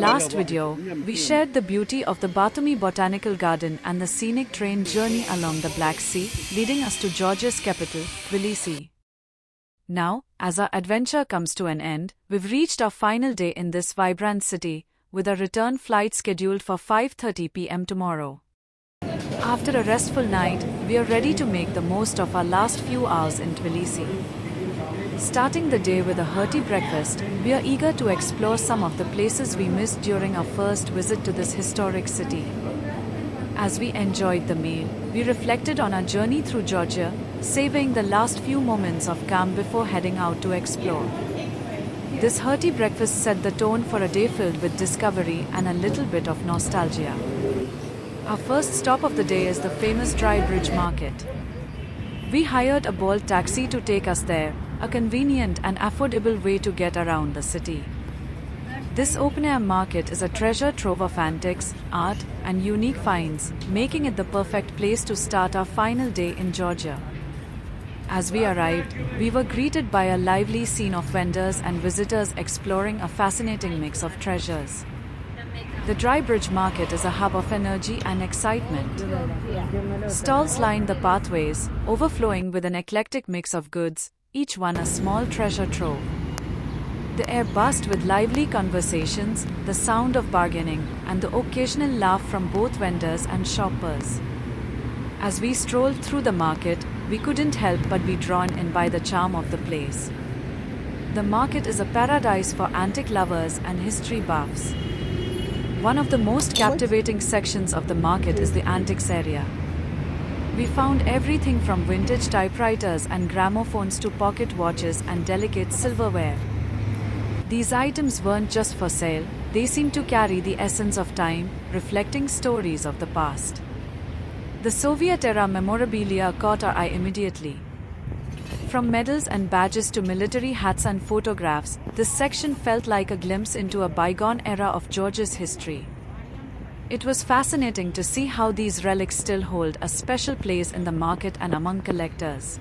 last video, we shared the beauty of the Batumi Botanical Garden and the scenic train journey along the Black Sea, leading us to Georgia's capital, Tbilisi. Now, as our adventure comes to an end, we've reached our final day in this vibrant city, with a return flight scheduled for 5:30 p.m. tomorrow. After a restful night, we are ready to make the most of our last few hours in Tbilisi. Starting the day with a hearty breakfast, we are eager to explore some of the places we missed during our first visit to this historic city. As we enjoyed the meal, we reflected on our journey through Georgia, savoring the last few moments of calm before heading out to explore. This hearty breakfast set the tone for a day filled with discovery and a little bit of nostalgia. Our first stop of the day is the famous Dry Bridge Market. We hired a Bolt taxi to take us there, a convenient and affordable way to get around the city. This open-air market is a treasure trove of antiques, art, and unique finds, making it the perfect place to start our final day in Georgia. As we arrived, we were greeted by a lively scene of vendors and visitors exploring a fascinating mix of treasures. The Dry Bridge Market is a hub of energy and excitement. Stalls line the pathways, overflowing with an eclectic mix of goods, each one a small treasure trove. The air buzzed with lively conversations, the sound of bargaining, and the occasional laugh from both vendors and shoppers. As we strolled through the market, we couldn't help but be drawn in by the charm of the place. The market is a paradise for antique lovers and history buffs. One of the most captivating sections of the market is the antiques area. We found everything from vintage typewriters and gramophones to pocket watches and delicate silverware. These items weren't just for sale, they seemed to carry the essence of time, reflecting stories of the past. The Soviet-era memorabilia caught our eye immediately. From medals and badges to military hats and photographs, this section felt like a glimpse into a bygone era of Georgia's history. It was fascinating to see how these relics still hold a special place in the market and among collectors.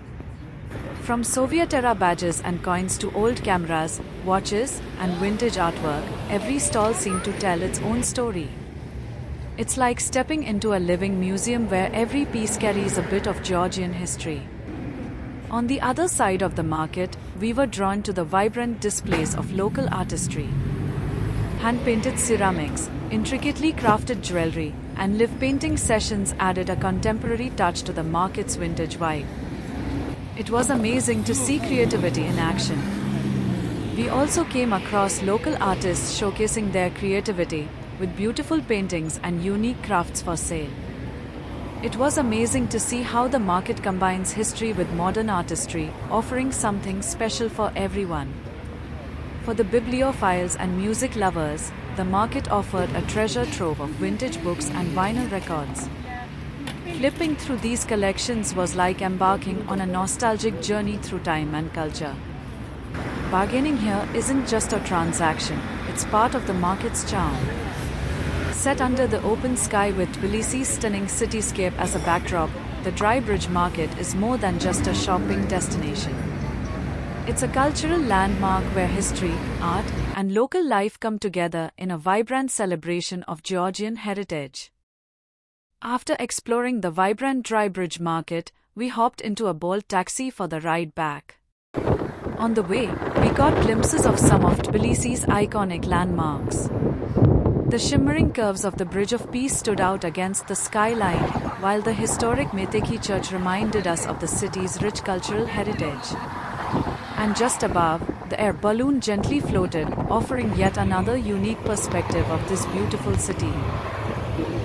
From Soviet-era badges and coins to old cameras, watches, and vintage artwork, every stall seemed to tell its own story. It's like stepping into a living museum where every piece carries a bit of Georgian history. On the other side of the market, we were drawn to the vibrant displays of local artistry. Hand-painted ceramics, intricately crafted jewelry, and live painting sessions added a contemporary touch to the market's vintage vibe. It was amazing to see creativity in action. We also came across local artists showcasing their creativity, with beautiful paintings and unique crafts for sale. It was amazing to see how the market combines history with modern artistry, offering something special for everyone. For the bibliophiles and music lovers, the market offered a treasure trove of vintage books and vinyl records. Flipping through these collections was like embarking on a nostalgic journey through time and culture. Bargaining here isn't just a transaction, it's part of the market's charm. Set under the open sky with Tbilisi's stunning cityscape as a backdrop, the Dry Bridge Market is more than just a shopping destination. It's a cultural landmark where history, art, and local life come together in a vibrant celebration of Georgian heritage. After exploring the vibrant Dry Bridge Market, we hopped into a Bolt taxi for the ride back. On the way, we caught glimpses of some of Tbilisi's iconic landmarks. The shimmering curves of the Bridge of Peace stood out against the skyline, while the historic Meteki Church reminded us of the city's rich cultural heritage. And just above, the air balloon gently floated, offering yet another unique perspective of this beautiful city.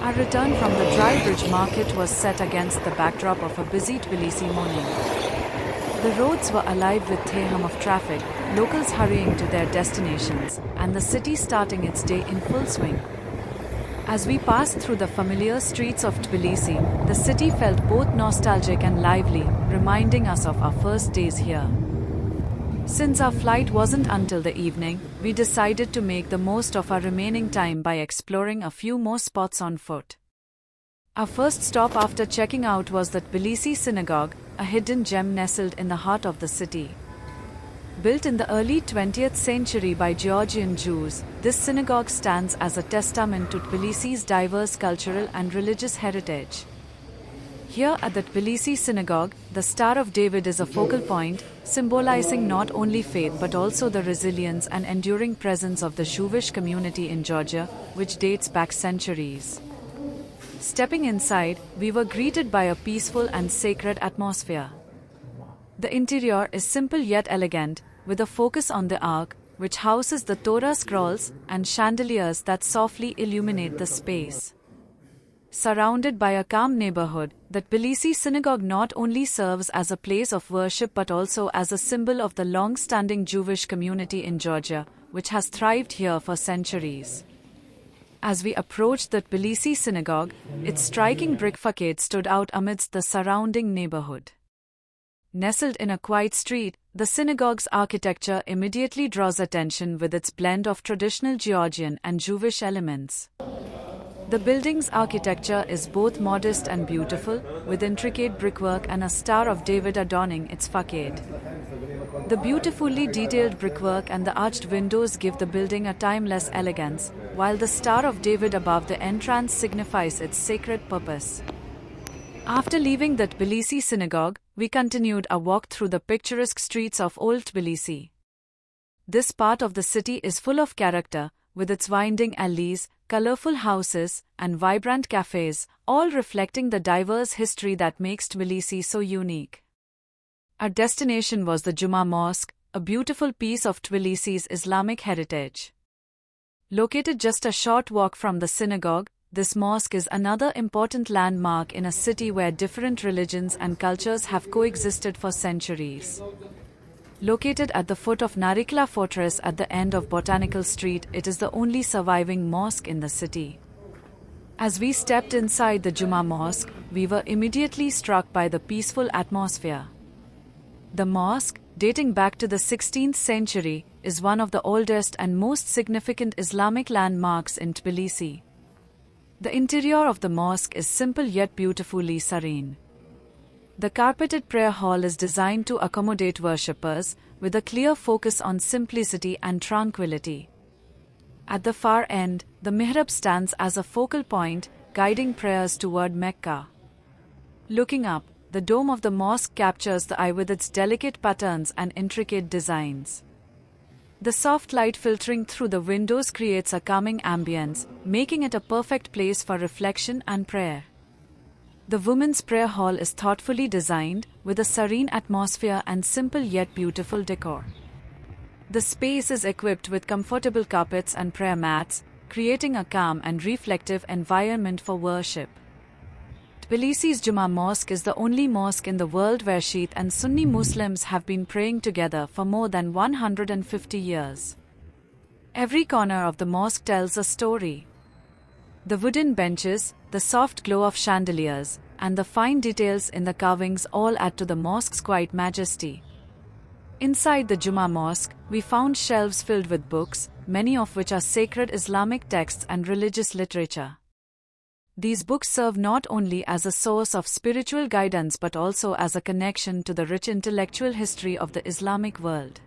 Our return from the Dry Bridge Market was set against the backdrop of a busy Tbilisi morning. The roads were alive with the hum of traffic, locals hurrying to their destinations, and the city starting its day in full swing. As we passed through the familiar streets of Tbilisi, the city felt both nostalgic and lively, reminding us of our first days here. Since our flight wasn't until the evening, we decided to make the most of our remaining time by exploring a few more spots on foot. Our first stop after checking out was the Tbilisi Synagogue, a hidden gem nestled in the heart of the city. Built in the early 20th century by Georgian Jews, this synagogue stands as a testament to Tbilisi's diverse cultural and religious heritage. Here at the Tbilisi synagogue, the Star of David is a focal point, symbolizing not only faith but also the resilience and enduring presence of the Jewish community in Georgia, which dates back centuries. Stepping inside, we were greeted by a peaceful and sacred atmosphere. The interior is simple yet elegant, with a focus on the ark, which houses the Torah scrolls and chandeliers that softly illuminate the space. Surrounded by a calm neighborhood, the Tbilisi synagogue not only serves as a place of worship but also as a symbol of the long-standing Jewish community in Georgia, which has thrived here for centuries. As we approached the Tbilisi synagogue, its striking brick facade stood out amidst the surrounding neighborhood. Nestled in a quiet street, the synagogue's architecture immediately draws attention with its blend of traditional Georgian and Jewish elements. The building's architecture is both modest and beautiful, with intricate brickwork and a Star of David adorning its facade. The beautifully detailed brickwork and the arched windows give the building a timeless elegance, while the Star of David above the entrance signifies its sacred purpose. After leaving the Tbilisi synagogue, we continued our walk through the picturesque streets of Old Tbilisi. This part of the city is full of character, with its winding alleys, colorful houses, and vibrant cafes, all reflecting the diverse history that makes Tbilisi so unique. Our destination was the Juma Mosque, a beautiful piece of Tbilisi's Islamic heritage. Located just a short walk from the synagogue, this mosque is another important landmark in a city where different religions and cultures have coexisted for centuries. Located at the foot of Narikla Fortress at the end of Botanical Street, it is the only surviving mosque in the city. As we stepped inside the Juma Mosque, we were immediately struck by the peaceful atmosphere. The mosque, dating back to the 16th century, is one of the oldest and most significant Islamic landmarks in Tbilisi. The interior of the mosque is simple yet beautifully serene. The carpeted prayer hall is designed to accommodate worshippers, with a clear focus on simplicity and tranquility. At the far end, the mihrab stands as a focal point, guiding prayers toward Mecca. Looking up, the dome of the mosque captures the eye with its delicate patterns and intricate designs. The soft light filtering through the windows creates a calming ambience, making it a perfect place for reflection and prayer. The women's prayer hall is thoughtfully designed, with a serene atmosphere and simple yet beautiful decor. The space is equipped with comfortable carpets and prayer mats, creating a calm and reflective environment for worship. Tbilisi's Juma Mosque is the only mosque in the world where Shiite and Sunni Muslims have been praying together for more than 150 years. Every corner of the mosque tells a story. The wooden benches, the soft glow of chandeliers, and the fine details in the carvings all add to the mosque's quiet majesty. Inside the Juma Mosque, we found shelves filled with books, many of which are sacred Islamic texts and religious literature. These books serve not only as a source of spiritual guidance but also as a connection to the rich intellectual history of the Islamic world.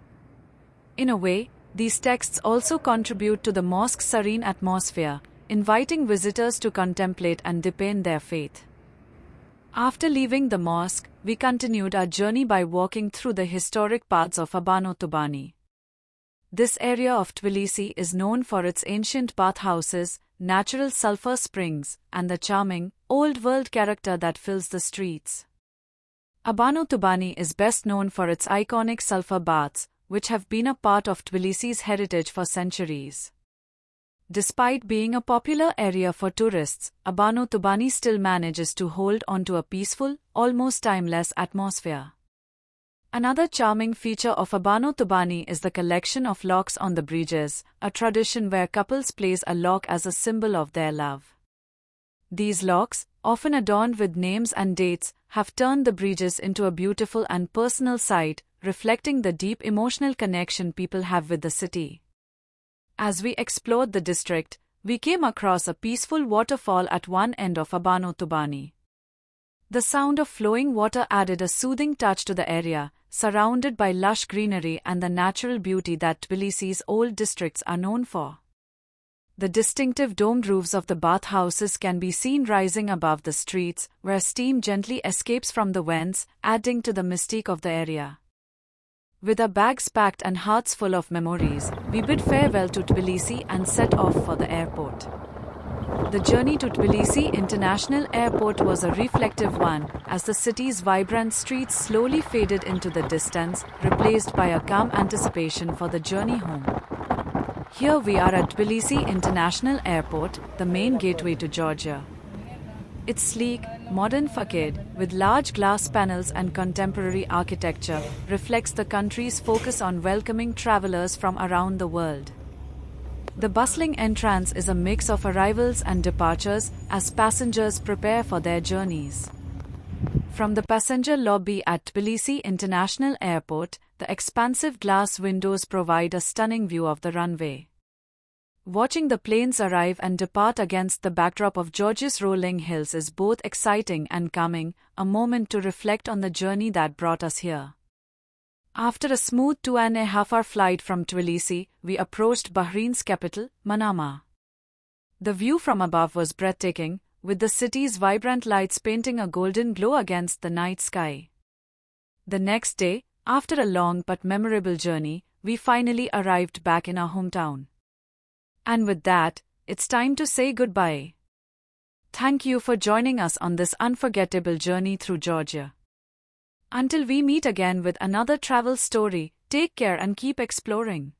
In a way, these texts also contribute to the mosque's serene atmosphere, inviting visitors to contemplate and deepen their faith. After leaving the mosque, we continued our journey by walking through the historic paths of Abano Tubani. This area of Tbilisi is known for its ancient bathhouses, natural sulfur springs, and the charming, old-world character that fills the streets. Abano Tubani is best known for its iconic sulfur baths, which have been a part of Tbilisi's heritage for centuries. Despite being a popular area for tourists, Abano Tubani still manages to hold on to a peaceful, almost timeless atmosphere. Another charming feature of Abano Tubani is the collection of locks on the bridges, a tradition where couples place a lock as a symbol of their love. These locks, often adorned with names and dates, have turned the bridges into a beautiful and personal sight, reflecting the deep emotional connection people have with the city. As we explored the district, we came across a peaceful waterfall at one end of Abano Tubani. The sound of flowing water added a soothing touch to the area, surrounded by lush greenery and the natural beauty that Tbilisi's old districts are known for. The distinctive domed roofs of the bathhouses can be seen rising above the streets, where steam gently escapes from the vents, adding to the mystique of the area. With our bags packed and hearts full of memories, we bid farewell to Tbilisi and set off for the airport. The journey to Tbilisi International Airport was a reflective one, as the city's vibrant streets slowly faded into the distance, replaced by a calm anticipation for the journey home. Here we are at Tbilisi International Airport, the main gateway to Georgia. Its sleek, modern facade, with large glass panels and contemporary architecture, reflects the country's focus on welcoming travelers from around the world. The bustling entrance is a mix of arrivals and departures as passengers prepare for their journeys. From the passenger lobby at Tbilisi International Airport, the expansive glass windows provide a stunning view of the runway. Watching the planes arrive and depart against the backdrop of Georgia's rolling hills is both exciting and calming, a moment to reflect on the journey that brought us here. After a smooth 2.5-hour flight from Tbilisi, we approached Bahrain's capital, Manama. The view from above was breathtaking, with the city's vibrant lights painting a golden glow against the night sky. The next day, after a long but memorable journey, we finally arrived back in our hometown. And with that, it's time to say goodbye. Thank you for joining us on this unforgettable journey through Georgia. Until we meet again with another travel story, take care and keep exploring.